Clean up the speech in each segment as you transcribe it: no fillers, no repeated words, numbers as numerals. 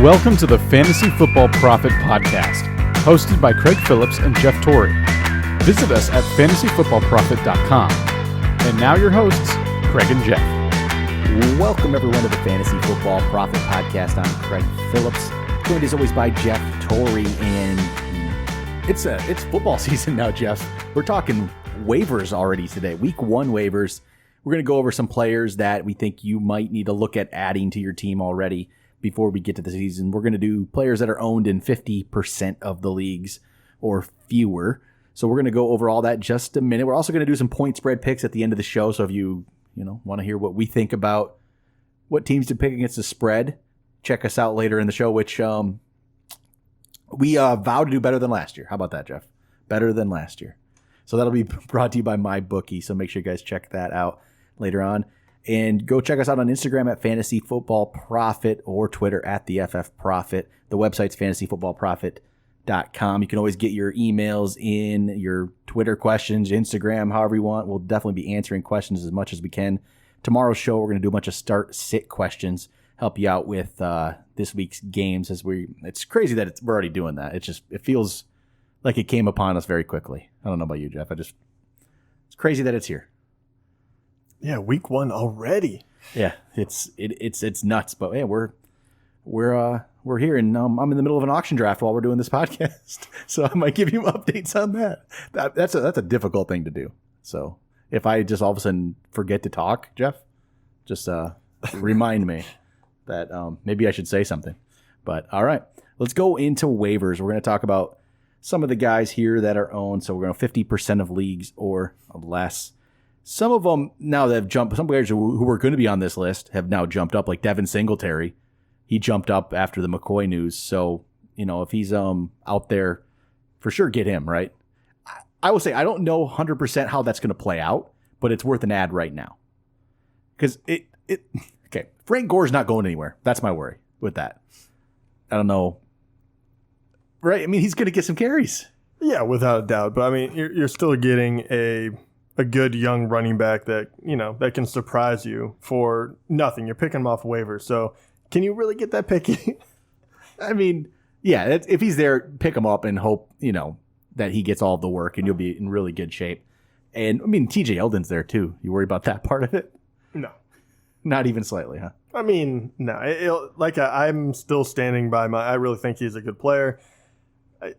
Welcome to the Fantasy Football Profit Podcast, hosted by Craig Phillips and Jeff Torrey. Visit us at fantasyfootballprofit.com. And now your hosts, Craig and Jeff. Welcome everyone to the Fantasy Football Profit Podcast. I'm Craig Phillips, joined as always by Jeff Torrey, and it's football season now, Jeff. We're talking waivers already today, week 1 waivers. We're going to go over some players that we think you might need to look at adding to your team already before we get to the season. We're going to do players that are owned in 50% of the leagues or fewer. So we're going to go over all that in just a minute. We're also going to do some point spread picks at the end of the show. So if you want to hear what we think about what teams to pick against the spread, check us out later in the show, which we vow to do better than last year. How about that, Jeff? Better than last year. So that'll be brought to you by MyBookie. So make sure you guys check that out later on. And go check us out on Instagram at Fantasy Football Profit or Twitter at the FF Profit. The website's fantasyfootballprofit.com. You can always get your emails in, your Twitter questions, Instagram, however you want. We'll definitely be answering questions as much as we can. Tomorrow's show, we're going to do a bunch of start-sit questions, help you out with this week's games. It's crazy that we're already doing that. It feels like it came upon us very quickly. I don't know about you, Jeff. It's crazy that it's here. Yeah, week 1 already. Yeah, it's nuts, but yeah, we're here, and I'm in the middle of an auction draft while we're doing this podcast, so I might give you updates on that. That's a difficult thing to do. So if I just all of a sudden forget to talk, Jeff, just remind me that maybe I should say something. But all right, let's go into waivers. We're going to talk about some of the guys here that are owned. So we're going to 50% of leagues or less. Some of them now that have jumped, some players who were going to be on this list have now jumped up, like Devin Singletary. He jumped up after the McCoy news. So, if he's out there, for sure get him, right? I will say I don't know 100% how that's going to play out, but it's worth an ad right now. Because okay, Frank Gore's not going anywhere. That's my worry with that. I don't know. Right? I mean, he's going to get some carries. Yeah, without a doubt. But I mean, you're still getting a good young running back that, that can surprise you for nothing. You're picking him off waivers. So can you really get that picky? I mean, yeah, if he's there, pick him up and hope, that he gets all of the work and you'll be in really good shape. And I mean, TJ Eldon's there too. You worry about that part of it? No. Not even slightly, huh? I mean, no. I'm still standing by I really think he's a good player.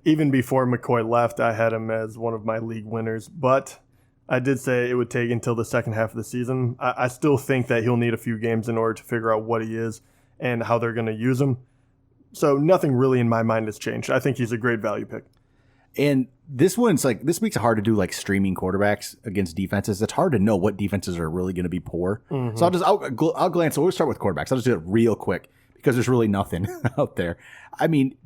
Even before McCoy left, I had him as one of my league winners, but I did say it would take until the second half of the season. I still think that he'll need a few games in order to figure out what he is and how they're going to use him. So nothing really in my mind has changed. I think he's a great value pick. And this week's hard to do like streaming quarterbacks against defenses. It's hard to know what defenses are really going to be poor. Mm-hmm. So I'll glance. So we'll start with quarterbacks. I'll just do it real quick because there's really nothing out there. I mean,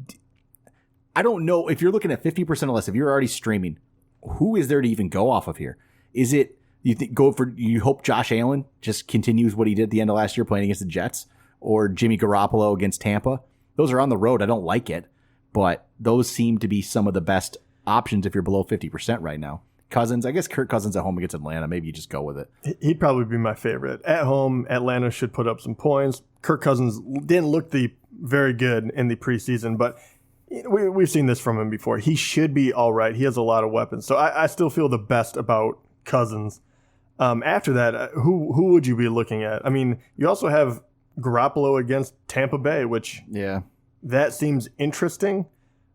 I don't know if you're looking at 50% or less, if you're already streaming, who is there to even go off of here? Is it you hope Josh Allen just continues what he did at the end of last year playing against the Jets, or Jimmy Garoppolo against Tampa? Those are on the road. I don't like it, but those seem to be some of the best options if you're below 50% right now. Cousins, I guess Kirk Cousins at home against Atlanta, maybe you just go with it. He'd probably be my favorite. At home, Atlanta should put up some points. Kirk Cousins didn't look very good in the preseason, but we've seen this from him before. He should be all right. He has a lot of weapons. So I still feel the best about Cousins. After that, who would you be looking at? I mean, you also have Garoppolo against Tampa Bay, which that seems interesting.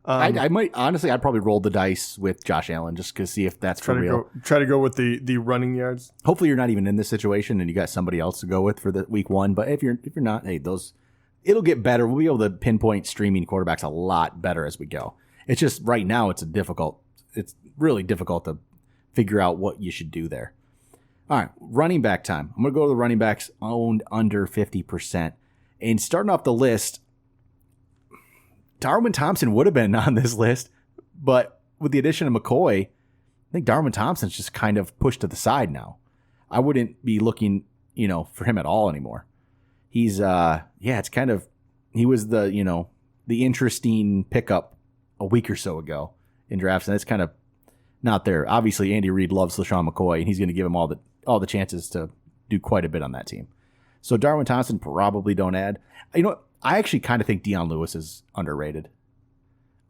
I might honestly, I'd probably roll the dice with Josh Allen just to see if that's for real. Try to go with the running yards. Hopefully, you're not even in this situation and you got somebody else to go with for the week 1. But if you're not, hey, it'll get better. We'll be able to pinpoint streaming quarterbacks a lot better as we go. It's just right now it's really difficult to figure out what you should do there. All right, running back time. I'm going to go to the running backs owned under 50%. And starting off the list, Darwin Thompson would have been on this list, but with the addition of McCoy, I think Darwin Thompson's just kind of pushed to the side now. I wouldn't be looking, for him at all anymore. He's, it's kind of, he was the interesting pickup a week or so ago in drafts, and it's kind of not there. Obviously, Andy Reid loves LaShawn McCoy, and he's going to give him all the chances to do quite a bit on that team. So Darwin Thompson probably don't add. You know what? I actually kind of think Deion Lewis is underrated.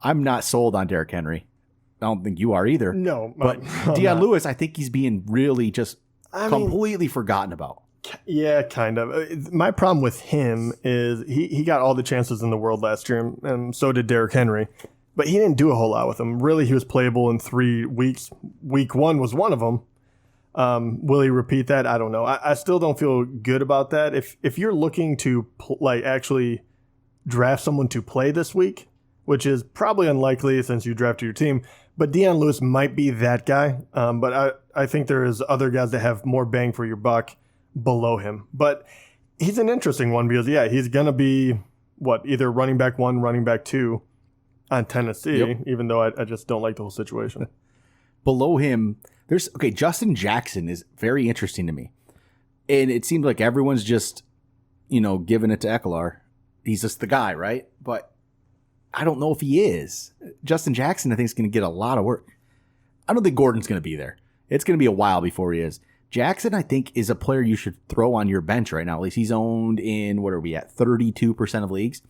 I'm not sold on Derrick Henry. I don't think you are either. No. But Deion Lewis, I think he's being really just completely forgotten about. Yeah, kind of. My problem with him is he got all the chances in the world last year, and so did Derrick Henry. But he didn't do a whole lot with them. Really, he was playable in 3 weeks. Week 1 was one of them. Will he repeat that? I don't know. I still don't feel good about that. If you're looking to actually draft someone to play this week, which is probably unlikely since you drafted your team, but Deion Lewis might be that guy. But I think there is other guys that have more bang for your buck below him. But he's an interesting one because, he's going to be, either running back 1, running back 2 on Tennessee, even though I just don't like the whole situation. Below him, Justin Jackson is very interesting to me. And it seems like everyone's just, giving it to Ekeler. He's just the guy, right? But I don't know if he is. Justin Jackson, I think, is going to get a lot of work. I don't think Gordon's going to be there. It's going to be a while before he is. Jackson, I think, is a player you should throw on your bench right now. At least he's owned in, 32% of leagues.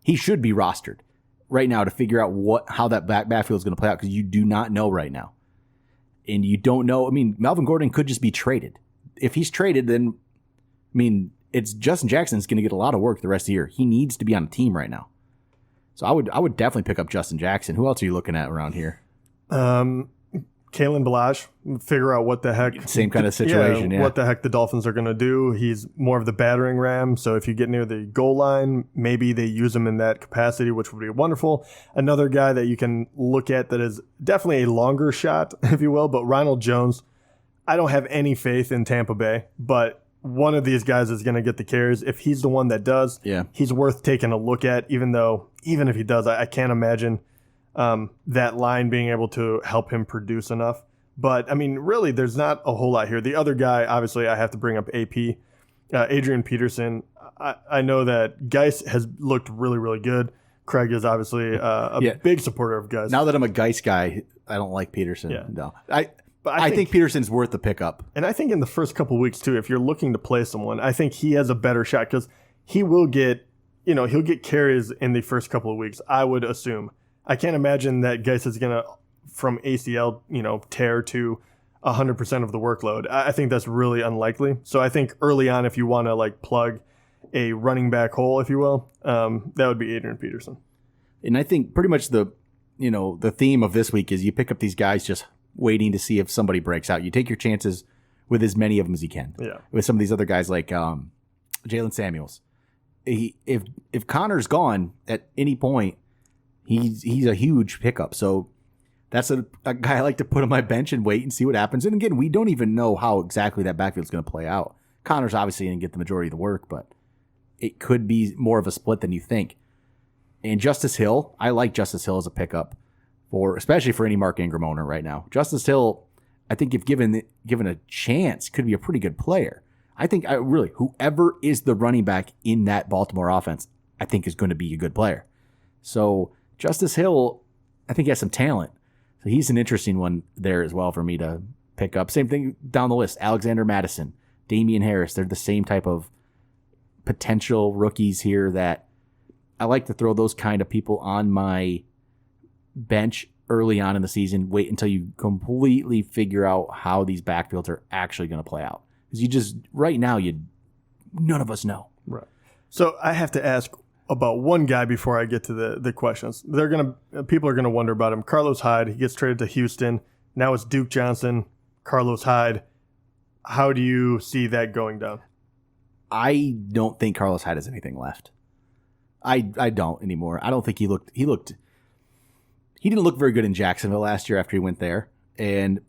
He should be rostered right now to figure out how that backfield is going to play out, because you do not know right now. And you don't know. I mean, Melvin Gordon could just be traded. If he's traded, then, it's Justin Jackson's going to get a lot of work the rest of the year. He needs to be on a team right now. So I would definitely pick up Justin Jackson. Who else are you looking at around here? Kalen Ballage, figure out what the heck. Same kind of situation, yeah. What the heck the Dolphins are going to do. He's more of the battering ram. So if you get near the goal line, maybe they use him in that capacity, which would be wonderful. Another guy that you can look at that is definitely a longer shot, if you will, but Ronald Jones. I don't have any faith in Tampa Bay, but one of these guys is going to get the carries. If he's the one that does, he's worth taking a look at, even if he does, I can't imagine that line being able to help him produce enough. But, really, there's not a whole lot here. The other guy, obviously, I have to bring up AP, Adrian Peterson. I know that Geis has looked really, really good. Craig is obviously a big supporter of Geis. Now that I'm a Geis guy, I don't like Peterson. Yeah. No. But I think Peterson's worth the pickup. And I think in the first couple of weeks, too, if you're looking to play someone, I think he has a better shot because he will get, he'll get carries in the first couple of weeks, I would assume. I can't imagine that Geis is going to, from ACL, tear to 100% of the workload. I think that's really unlikely. So I think early on, if you want to plug a running back hole, if you will, that would be Adrian Peterson. And I think pretty much the theme of this week is you pick up these guys just waiting to see if somebody breaks out. You take your chances with as many of them as you can. Yeah. With some of these other guys like Jalen Samuels. If Connor's gone at any point, he's a huge pickup. So that's a guy I like to put on my bench and wait and see what happens. And again, we don't even know how exactly that backfield's going to play out. Connor's obviously going to get the majority of the work, but it could be more of a split than you think. And Justice Hill, I like Justice Hill as a pickup, especially for any Mark Ingram owner right now. Justice Hill, I think if given a chance, could be a pretty good player. I think whoever is the running back in that Baltimore offense, I think is going to be a good player. So Justice Hill, I think he has some talent. So he's an interesting one there as well for me to pick up. Same thing down the list. Alexander Madison, Damian Harris. They're the same type of potential rookies here that I like to throw those kind of people on my bench early on in the season. Wait until you completely figure out how these backfields are actually going to play out. Because right now, none of us know. Right. So I have to ask about one guy before I get to the questions. People are gonna wonder about him. Carlos Hyde. He gets traded to Houston. Now it's Duke Johnson, Carlos Hyde. How do you see that going down? I don't think Carlos Hyde has anything left. I don't anymore. I don't think he didn't look very good in Jacksonville last year after he went there, and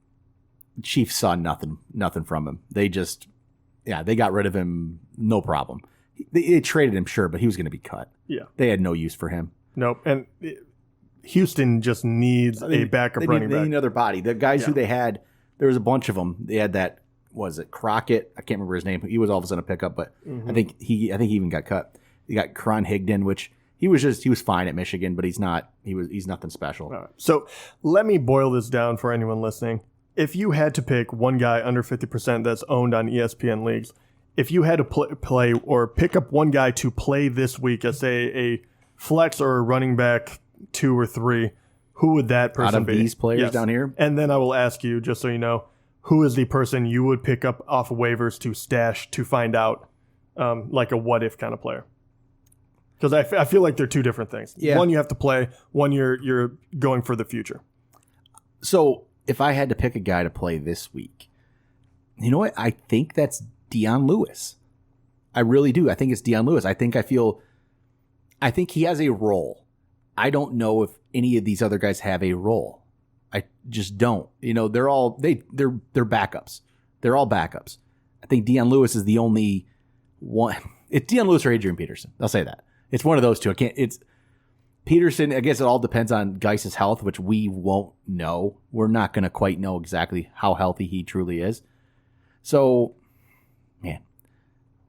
Chiefs saw nothing from him. They got rid of him, no problem. They traded him, sure, but he was going to be cut. Yeah. They had no use for him. Nope. And Houston just needs a backup running back. They need another body. The guys who they had, there was a bunch of them. They had that, was it Crockett? I can't remember his name. He was all of a sudden a pickup, but I think he even got cut. You got Karan Higdon, which he was fine at Michigan, but he's nothing special. All right. So let me boil this down for anyone listening. If you had to pick one guy under 50% that's owned on ESPN leagues, if you had to play or pick up one guy to play this week as, say, a flex or a running back 2 or 3, who would that person Out of be? these players down here? And then I will ask you, just so you know, who is the person you would pick up off of waivers to stash to find out, like a what-if kind of player? Because I feel like they're two different things. Yeah. One you have to play, one you're going for the future. So if I had to pick a guy to play this week, you know what? I think that's Dion Lewis. I really do. I think it's Dion Lewis. I think he has a role. I don't know if any of these other guys have a role. I just don't. You know, they're backups. They're all backups. I think Dion Lewis is the only one. It's Dion Lewis or Adrian Peterson. I'll say that. It's one of those two. It's Peterson. I guess it all depends on Geis's health, which we won't know. We're not going to quite know exactly how healthy he truly is. So, man,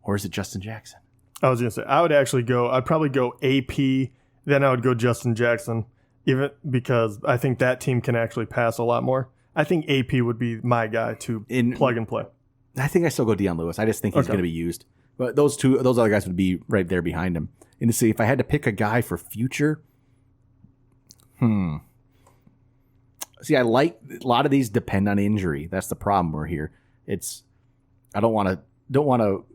or is it Justin Jackson? I was going to say, I'd probably go AP, then I would go Justin Jackson, even because I think that team can actually pass a lot more. I think AP would be my guy to plug and play. I think I still go Dion Lewis. I just think he's going to be used. But those other guys would be right there behind him. And to see if I had to pick a guy for future, see, I like a lot of these depend on injury. That's the problem we're here. I don't want to,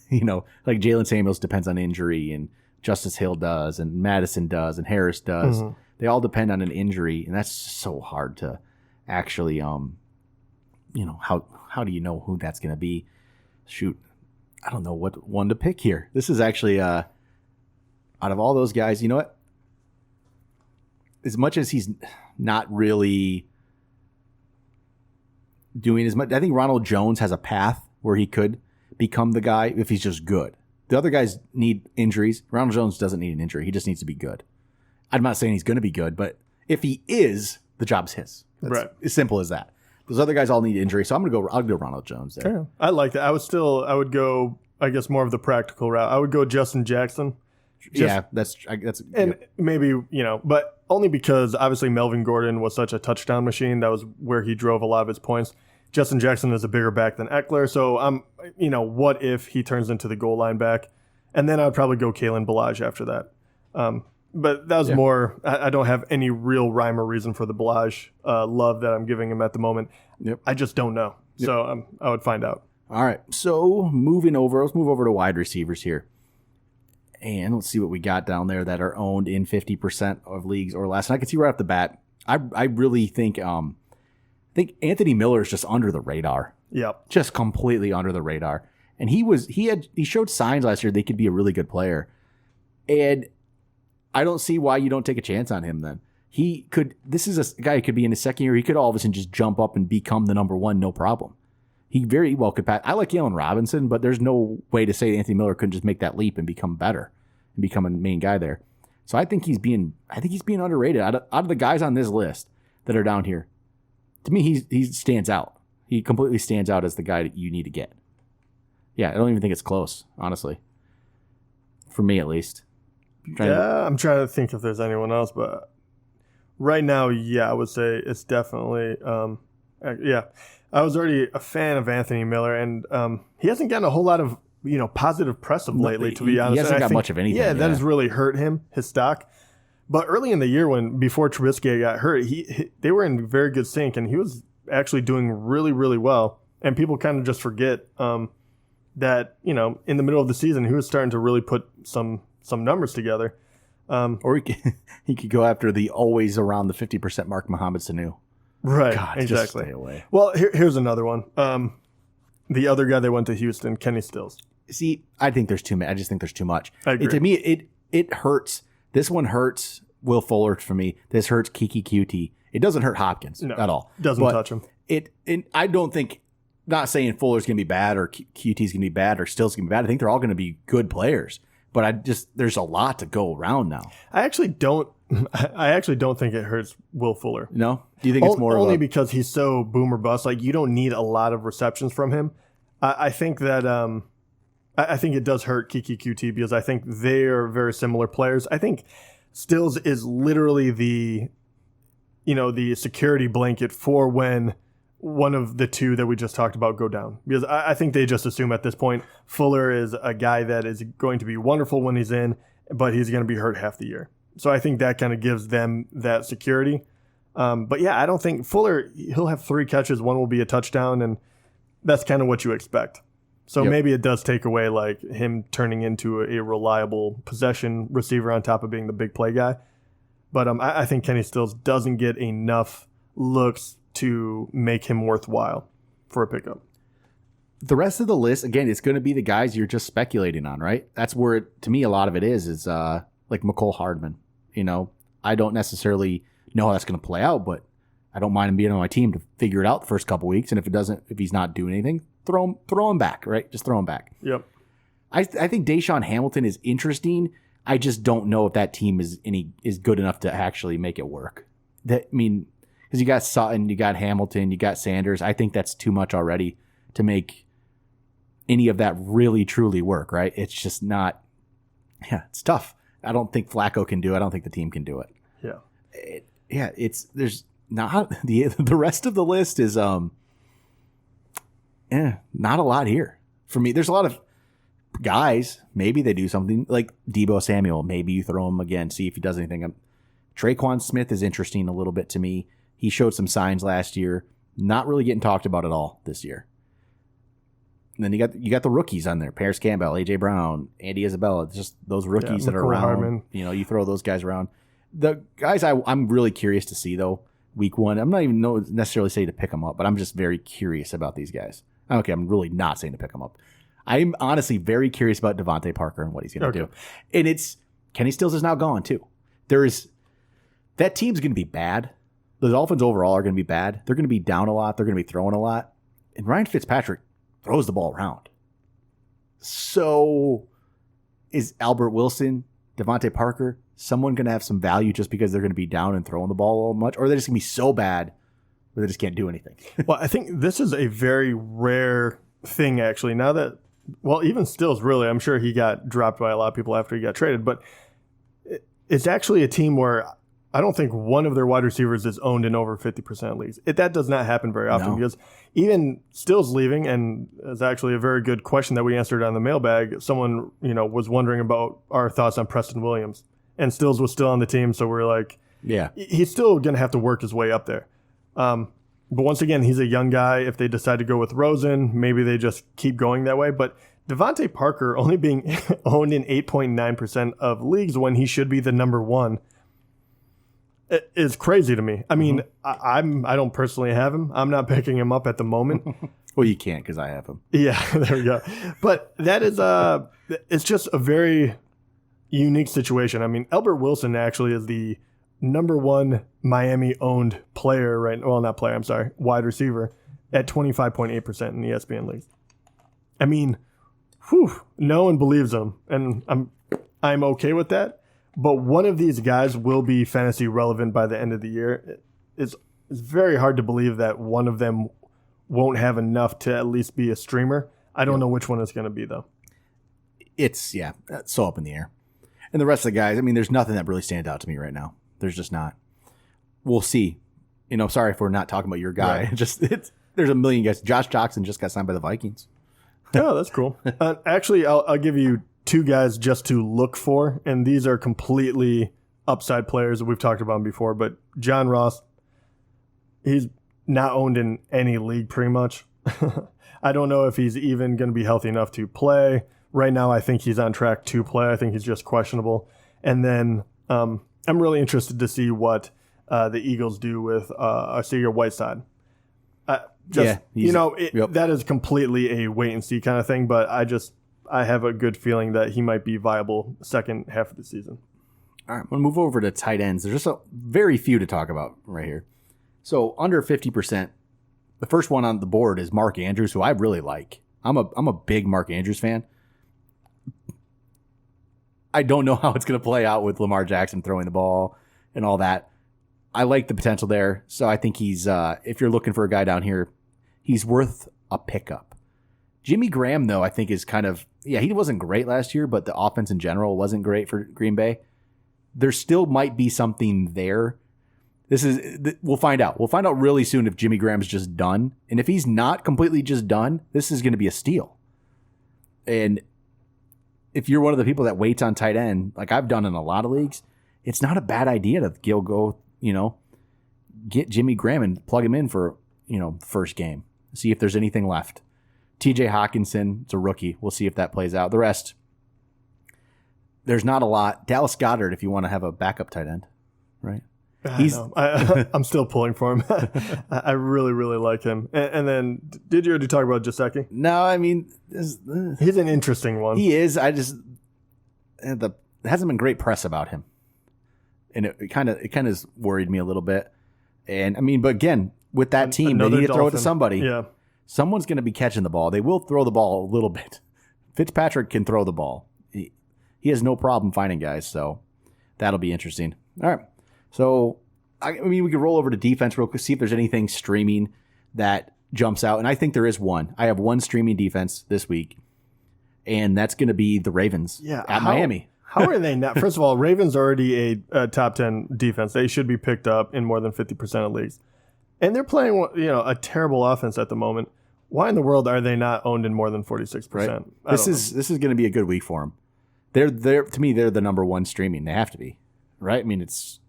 you know, like Jalen Samuels depends on injury, and Justice Hill does, and Madison does, and Harris does. Mm-hmm. They all depend on an injury, and that's so hard to actually, you know, how do you know who that's going to be? Shoot, I don't know what one to pick here. This is actually, out of all those guys, you know what? As much as he's not really doing as much, I think Ronald Jones has a path where he could become the guy if he's just good. The other guys need injuries. Ronald Jones doesn't need an injury. He just needs to be good. I'm not saying he's going to be good, but if he is, the job's his. That's right. As simple as that. Those other guys all need injury, so I'll go Ronald Jones there. Yeah, I like that. I would go, I guess, more of the practical route. I would go Justin Jackson. That's maybe, you know, but only because obviously Melvin Gordon was such a touchdown machine. That was where he drove a lot of his points. Justin Jackson is a bigger back than Eckler, so you know, what if he turns into the goal line back? And then I'd probably go Kalen Ballage after that. But that was more, I don't have any real rhyme or reason for the Ballage love that I'm giving him at the moment. Yep. I just don't know. Yep. So I would find out. All right. So let's move over to wide receivers here. And let's see what we got down there that are owned in 50% of leagues or less. And I can see right off the bat, I really think Anthony Miller is just under the radar. Yep. Just completely under the radar. And he showed signs last year they could be a really good player. And I don't see why you don't take a chance on him then. This is a guy who could be in his second year. He could all of a sudden just jump up and become the number one, no problem. He very well could pass. I like Allen Robinson, but there's no way to say Anthony Miller couldn't just make that leap and become better and become a main guy there. So I think he's being underrated. Out of the guys on this list that are down here, to me, he stands out. He completely stands out as the guy that you need to get. Yeah, I don't even think it's close, honestly. For me, at least. I'm trying to think if there's anyone else, but right now, I would say it's definitely, I was already a fan of Anthony Miller, and he hasn't gotten a whole lot of, you know, positive press of lately, to be honest. He hasn't got much of anything. Yeah, that has really hurt his stock. But early in the year, before Trubisky got hurt, they were in very good sync, and he was actually doing really, really well. And people kind of just forget that, you know, in the middle of the season, he was starting to really put some numbers together. Or he could go after the always around the 50% mark, Mohamed Sanu. Right, God, exactly. Just stay away. Well, here's another one. The other guy that went to Houston, Kenny Stills. See, I think there's too many. I just think there's too much. I agree. To me, it hurts. This one hurts Will Fuller for me. This hurts Kiki QT. It doesn't hurt Hopkins at all. Doesn't touch him. I don't think, not saying Fuller's going to be bad or QT's going to be bad or Stills going to be bad. I think they're all going to be good players. But there's a lot to go around now. I actually don't think it hurts Will Fuller. No? Do you think it's more only because he's so boom or bust? Like, you don't need a lot of receptions from him. I think that I think it does hurt Kiki QT because I think they are very similar players. I think Stills is literally the security blanket for when one of the two that we just talked about go down, because I think they just assume at this point Fuller is a guy that is going to be wonderful when he's in, but he's going to be hurt half the year. So I think that kind of gives them that security. But yeah, I don't think Fuller, he'll have 3 catches. One will be a touchdown, and that's kind of what you expect. So maybe it does take away like him turning into a reliable possession receiver on top of being the big play guy. But I think Kenny Stills doesn't get enough looks to make him worthwhile for a pickup. The rest of the list, again, it's going to be the guys you're just speculating on, right? That's where, to me, a lot of it is like McCole Hardman. You know, I don't necessarily know how that's going to play out, but I don't mind him being on my team to figure it out the first couple weeks. And if he's not doing anything, throw him back, right? Just throw him back. Yep. I think Deshaun Hamilton is interesting. I just don't know if that team is good enough to actually make it work. Because you got Sutton, you got Hamilton, you got Sanders. I think that's too much already to make any of that really truly work, right? It's just not. Yeah, it's tough. I don't think Flacco can do it. I don't think the team can do it. Yeah. There's not the rest of the list is not a lot here for me. There's a lot of guys. Maybe they do something like Deebo Samuel. Maybe you throw him again, see if he does anything. Traquan Smith is interesting a little bit to me. He showed some signs last year, not really getting talked about at all this year. And then you got the rookies on there: Paris Campbell, AJ Brown, Andy Isabella. Just those rookies that are around. Hardman. You know, you throw those guys around. The guys I'm really curious to see though. Week 1, I'm not even necessarily saying to pick them up, but I'm just very curious about these guys. Okay, I'm really not saying to pick them up. I'm honestly very curious about Devontae Parker and what he's going to do. And it's Kenny Stills is now gone too. That team's going to be bad. The Dolphins overall are going to be bad. They're going to be down a lot. They're going to be throwing a lot. And Ryan Fitzpatrick throws the ball around. So is Albert Wilson, Devontae Parker, someone going to have some value just because they're going to be down and throwing the ball all much? Or are they just going to be so bad where they just can't do anything? Well, I think this is a very rare thing, actually. Now that, even Stills, really, I'm sure he got dropped by a lot of people after he got traded. But it's actually a team where I don't think one of their wide receivers is owned in over 50% of leagues. That does not happen very often because even Stills leaving, and it's actually a very good question that we answered on the mailbag. Someone, was wondering about our thoughts on Preston Williams. And Stills was still on the team, so we're like, yeah, he's still going to have to work his way up there. But once again, he's a young guy. If they decide to go with Rosen, maybe they just keep going that way. But Devontae Parker only being owned in 8.9% of leagues when he should be the number 1 is crazy to me. I mean, I don't personally have him. I'm not picking him up at the moment. Well, you can't because I have him. Yeah, there we go. But that is it's just a very unique situation. I mean, Albert Wilson actually is the number 1 Miami-owned player wide receiver at 25.8% in the ESPN leagues. I mean, no one believes him, and I'm okay with that. But one of these guys will be fantasy relevant by the end of the year. It's very hard to believe that one of them won't have enough to at least be a streamer. I don't know which one it's going to be, though. It's so up in the air. And the rest of the guys, I mean, there's nothing that really stands out to me right now. There's just not. We'll see. Sorry if we're not talking about your guy. Right. There's a million guys. Josh Jackson just got signed by the Vikings. Oh, that's cool. Actually, I'll give you 2 guys just to look for, and these are completely upside players that we've talked about before. But John Ross, he's not owned in any league pretty much. I don't know if he's even going to be healthy enough to play. Right now, I think he's on track to play. I think he's just questionable. And then I'm really interested to see what the Eagles do with Arcega Whiteside. That is completely a wait and see kind of thing, but I have a good feeling that he might be viable second half of the season. All right, we'll move over to tight ends. There's just a very few to talk about right here. So under 50%, the first one on the board is Mark Andrews, who I really like. I'm a big Mark Andrews fan. I don't know how it's going to play out with Lamar Jackson throwing the ball and all that. I like the potential there. So I think he's, if you're looking for a guy down here, he's worth a pickup. Jimmy Graham, though, I think is kind of, he wasn't great last year, but the offense in general wasn't great for Green Bay. There still might be something there. We'll find out. We'll find out really soon if Jimmy Graham's just done. And if he's not completely just done, this is going to be a steal. And if you're one of the people that waits on tight end, like I've done in a lot of leagues, it's not a bad idea to go, get Jimmy Graham and plug him in for, first game. See if there's anything left. TJ Hawkinson, it's a rookie. We'll see if that plays out. The rest, there's not a lot. Dallas Goedert, if you want to have a backup tight end, right? I'm still pulling for him. I really, really like him. And then, did you already talk about Gesicki? No, I mean, he's an interesting one. He is. There hasn't been great press about him, and it kind of has worried me a little bit. And I mean, but again, with that team, they need to throw it to somebody. Yeah, someone's going to be catching the ball. They will throw the ball a little bit. Fitzpatrick can throw the ball. He has no problem finding guys, so that'll be interesting. All right. So, I mean, we could roll over to defense real quick, see if there's anything streaming that jumps out. And I think there is one. I have one streaming defense this week, and that's going to be the Ravens at Miami. How are they not? First of all, Ravens already a top 10 defense. They should be picked up in more than 50% of leagues. And they're playing a terrible offense at the moment. Why in the world are they not owned in more than 46%? Right. This is going to be a good week for them. They're to me, they're the number one streaming. They have to be, right? I mean, it's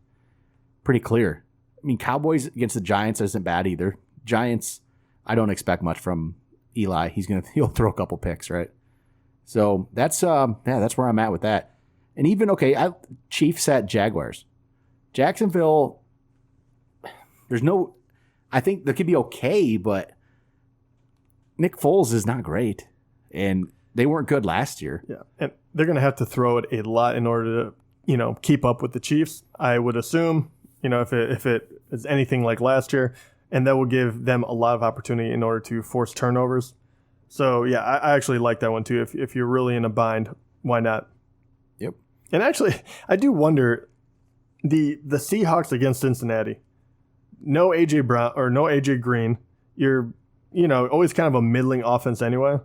pretty clear. I mean, Cowboys against the Giants isn't bad either. Giants, I don't expect much from Eli. He'll throw a couple picks, right? So that's where I'm at with that. And even Chiefs at Jaguars, Jacksonville. I think they could be okay, but Nick Foles is not great, and they weren't good last year. Yeah, and they're going to have to throw it a lot in order to keep up with the Chiefs. I would assume. If it is anything like last year, and that will give them a lot of opportunity in order to force turnovers. So, yeah, I actually like that one, too. If you're really in a bind, why not? Yep. And actually, I do wonder, the Seahawks against Cincinnati, no A.J. Brown or no A.J. Green, you're, always kind of a middling offense anyway.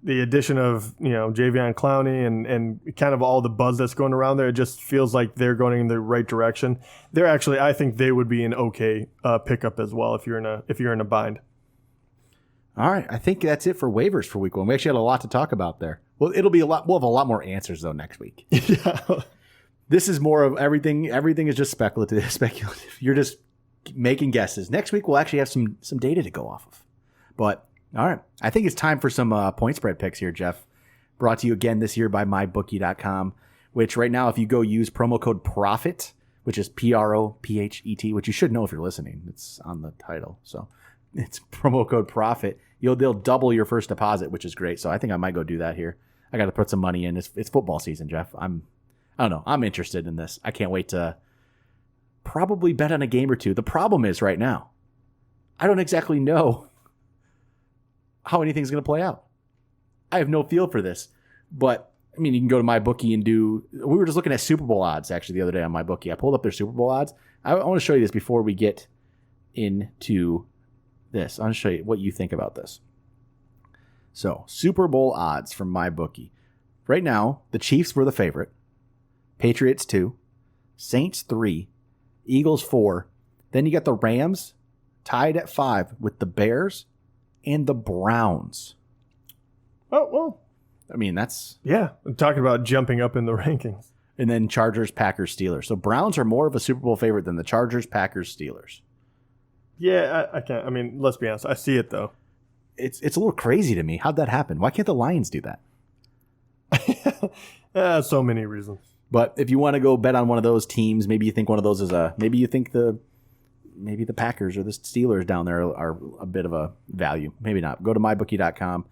The addition of, Javion Clowney and kind of all the buzz that's going around there, it just feels like they're going in the right direction. I think they would be an okay pickup as well if you're in a bind. All right, I think that's it for waivers for week one. We actually had a lot to talk about there. Well, it'll be a lot. We'll have a lot more answers though next week. Yeah. This is more of everything. Everything is just speculative. You're just making guesses. Next week we'll actually have some data to go off of. But all right, I think it's time for some point spread picks here, Jeff. Brought to you again this year by mybookie.com, which right now if you go use promo code PROPHET, which is PROPHET, which you should know if you're listening. It's on the title. So it's promo code PROPHET. They'll double your first deposit, which is great. So I think I might go do that here. I got to put some money in. It's football season, Jeff. I don't know. I'm interested in this. I can't wait to probably bet on a game or two. The problem is right now, I don't exactly know how anything's going to play out. I have no feel for this. But, I mean, you can go to MyBookie and we were just looking at Super Bowl odds, actually, the other day on MyBookie. I pulled up their Super Bowl odds. I want to show you this before we get into this. I want to show you what you think about this. So, Super Bowl odds from MyBookie. Right now, the Chiefs were the favorite. Patriots 2. Saints 3. Eagles 4. Then you got the Rams tied at 5 with the Bears and the Browns. Oh, well. I mean, that's... Yeah, I'm talking about jumping up in the rankings. And then Chargers, Packers, Steelers. So Browns are more of a Super Bowl favorite than the Chargers, Packers, Steelers. Yeah, I can't. I mean, let's be honest. I see it, though. It's a little crazy to me. How'd that happen? Why can't the Lions do that? So many reasons. But if you want to go bet on one of those teams, maybe you think one of those is maybe you think the Packers or the Steelers down there are a bit of a value. Maybe not. Go to mybookie.com.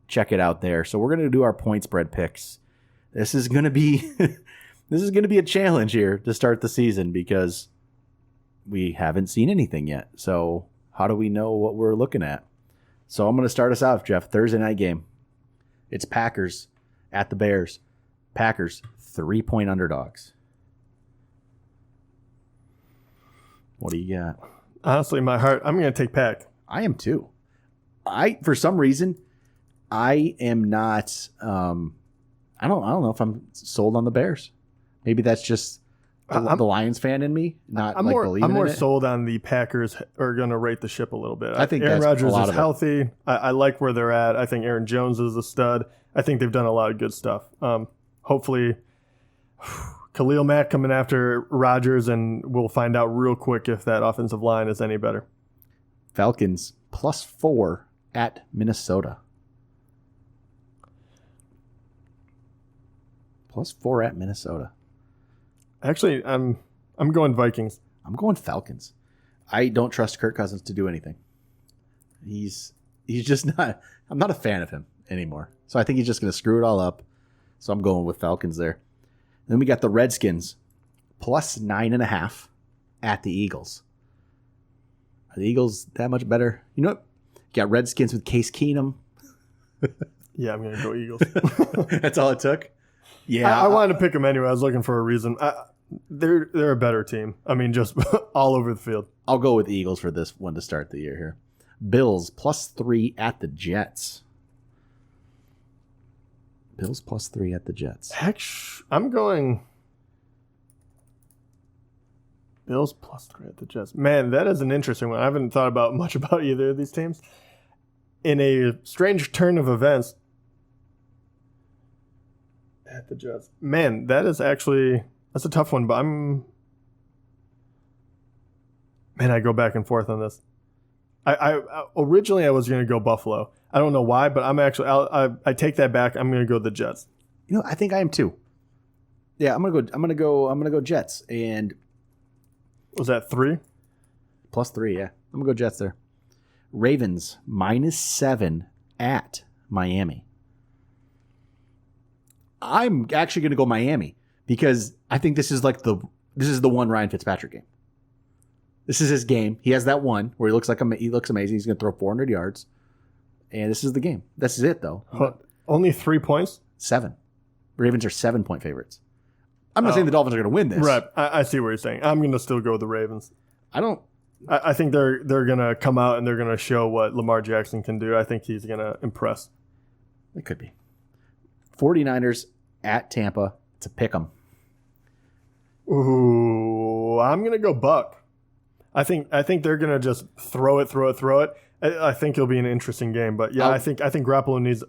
Check it out there. So we're going to do our point spread picks. This is going to be a challenge here to start the season because we haven't seen anything yet. So how do we know what we're looking at? So I'm going to start us off, Jeff. Thursday night game. It's Packers at the Bears. Packers 3-point underdogs. What do you got? Honestly, my heart, I'm going to take Pack. I am too. For some reason, I am not. I don't know if I'm sold on the Bears. Maybe that's just the Lions fan in me, not I'm like more, believing I'm more in it. sold on the Packers are going to rate the ship a little bit. I think Aaron that's Rodgers a lot is of it. healthy. I like where they're at. I think Aaron Jones is a stud. I think they've done a lot of good stuff. Hopefully, Khalil Mack coming after Rodgers, and we'll find out real quick if that offensive line is any better. Falcons +4 at Minnesota. +4 at Minnesota. Actually, I'm going Vikings. I'm going Falcons. I don't trust Kirk Cousins to do anything. He's just not. I'm not a fan of him anymore. So I think he's just going to screw it all up. So I'm going with Falcons there. Then we got the Redskins +9.5 at the Eagles. Are the Eagles that much better? You know what? You got Redskins with Case Keenum. Yeah, I'm going to go Eagles. That's all it took. Yeah, I wanted to pick them anyway. I was looking for a reason. They're a better team. I mean, just all over the field. I'll go with the Eagles for this one to start the year here. Bills +3 at the Jets. Bills +3 at the Jets. I'm going Bills +3 at the Jets. Man, that is an interesting one. I haven't thought about much about either of these teams. In a strange turn of events, at the Jets. Man, that's a tough one, but I go back and forth on this. I originally I was going to go Buffalo. I don't know why, but I take that back. I'm going to go the Jets. You know, I think I am too. Yeah, I'm gonna go Jets. And was that 3? +3, yeah. I'm gonna go Jets there. Ravens -7 at Miami. I'm actually gonna go Miami because I think this is the one Ryan Fitzpatrick game. This is his game. He has that one where he looks amazing. He's gonna throw 400 yards, and this is the game. This is it though. Only 3 points. 7. Ravens are 7-point favorites. I'm not saying the Dolphins are going to win this. Right. I see what you're saying. I'm going to still go with the Ravens. I I think they're going to come out and they're going to show what Lamar Jackson can do. I think he's going to impress. It could be. 49ers at Tampa. It's a pick 'em. Ooh, I'm going to go Buck. I think they're going to just throw it. I think it'll be an interesting game. But yeah, I think Garoppolo needs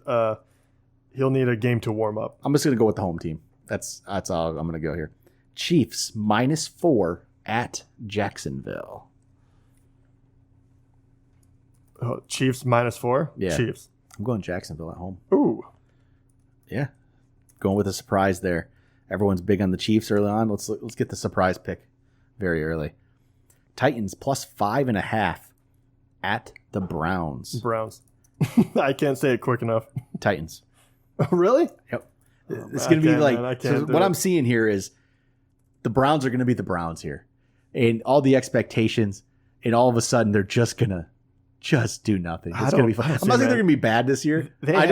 he'll need a game to warm up. I'm just going to go with the home team. That's all I'm going to go here. Chiefs -4 at Jacksonville. Oh, Chiefs -4? Yeah. Chiefs. I'm going Jacksonville at home. Ooh. Yeah. Going with a surprise there. Everyone's big on the Chiefs early on. Let's get the surprise pick very early. Titans +5.5 at the Browns. I can't say it quick enough. Titans. Really? Yep. It's going to be like, so what I'm seeing here is the Browns are going to be the Browns here. And all the expectations, and all of a sudden they're just going to do nothing. It's going to be fun. I'm not saying they're going to be bad this year. I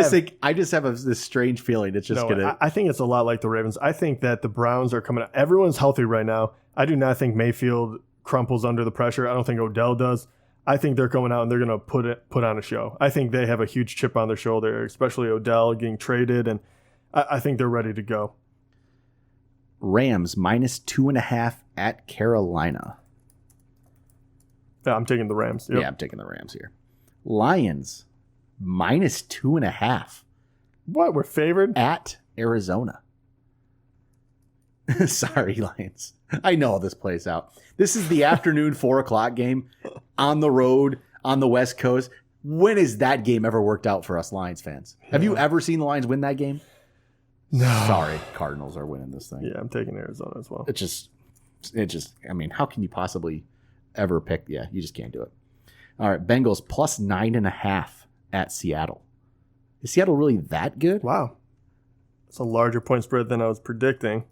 just have this strange feeling it's just going to. I think it's a lot like the Ravens. I think that the Browns are coming out. Everyone's healthy right now. I do not think Mayfield crumples under the pressure. I don't think Odell does. I think they're coming out and they're going to put on a show. I think they have a huge chip on their shoulder, especially Odell getting traded, and I think they're ready to go. Rams -2.5 at Carolina. Yeah, I'm taking the Rams. Yep. Yeah, I'm taking the Rams here. Lions -2.5. What? We're favored? At Arizona. Sorry, Lions. I know how this plays out. This is the afternoon 4:00 game on the road on the West Coast. When has that game ever worked out for us Lions fans? Have you ever seen the Lions win that game? No. Sorry, Cardinals are winning this thing. Yeah, I'm taking Arizona as well. It just, I mean, how can you possibly ever pick? Yeah, you just can't do it. All right, Bengals +9.5 at Seattle. Is Seattle really that good? Wow. It's a larger point spread than I was predicting.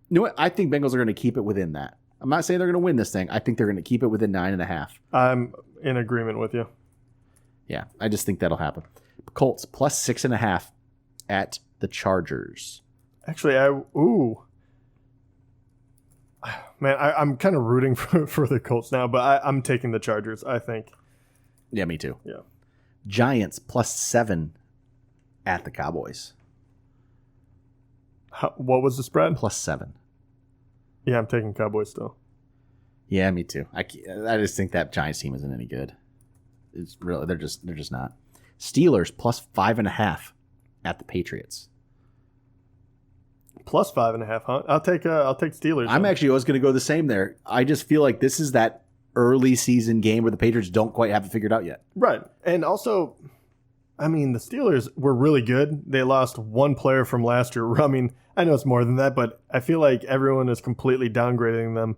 You know what? I think Bengals are going to keep it within that. I'm not saying they're going to win this thing. I think they're going to keep it within 9.5. I'm in agreement with you. Yeah, I just think that'll happen. Colts +6.5 at the Chargers. Actually, man, I'm kind of rooting for the Colts now, but I'm taking the Chargers, I think. Yeah, me too. Yeah. Giants +7 at the Cowboys. What was the spread? +7. Yeah, I'm taking Cowboys still. Yeah, me too. I just think that Giants team isn't any good. It's really they're just not. Steelers plus 5.5 at the Patriots. Plus 5.5, huh? I'll take Steelers. I'm actually always going to go the same there. I just feel like this is that early season game where the Patriots don't quite have it figured out yet. Right. And also, I mean, the Steelers were really good. They lost one player from last year. I mean, I know it's more than that, but I feel like everyone is completely downgrading them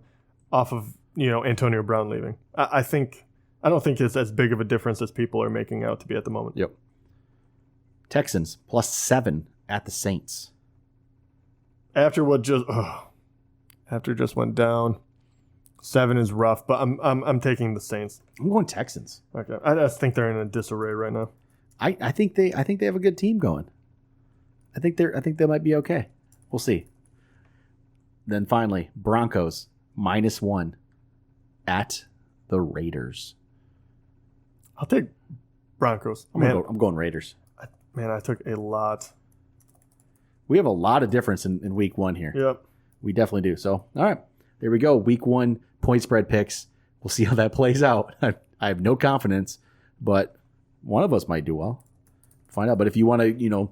off of, Antonio Brown leaving. I don't think it's as big of a difference as people are making out to be at the moment. Yep. Texans plus 7 at the Saints. After just went down, 7 is rough, but I'm taking the Saints. I'm going Texans. Okay, I just think they're in a disarray right now. I think they have a good team going. I think they might be okay. We'll see. Then finally, Broncos -1 at the Raiders. I'll take Broncos. I'm going Raiders. I took a lot. We have a lot of difference in week 1 here. Yep. We definitely do. So, all right. There we go. Week 1 point spread picks. We'll see how that plays out. I have no confidence, but one of us might do well. Find out. But if you want to,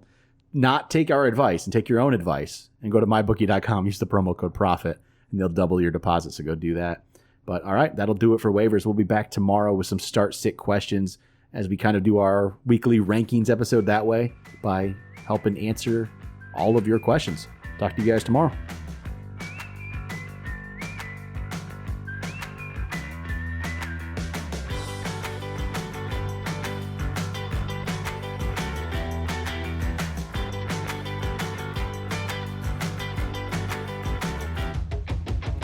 not take our advice and take your own advice and go to mybookie.com, use the promo code PROFIT, and they'll double your deposit. So go do that. But all right, that'll do it for waivers. We'll be back tomorrow with some start-sit questions as we kind of do our weekly rankings episode that way by helping answer all of your questions. Talk to you guys tomorrow.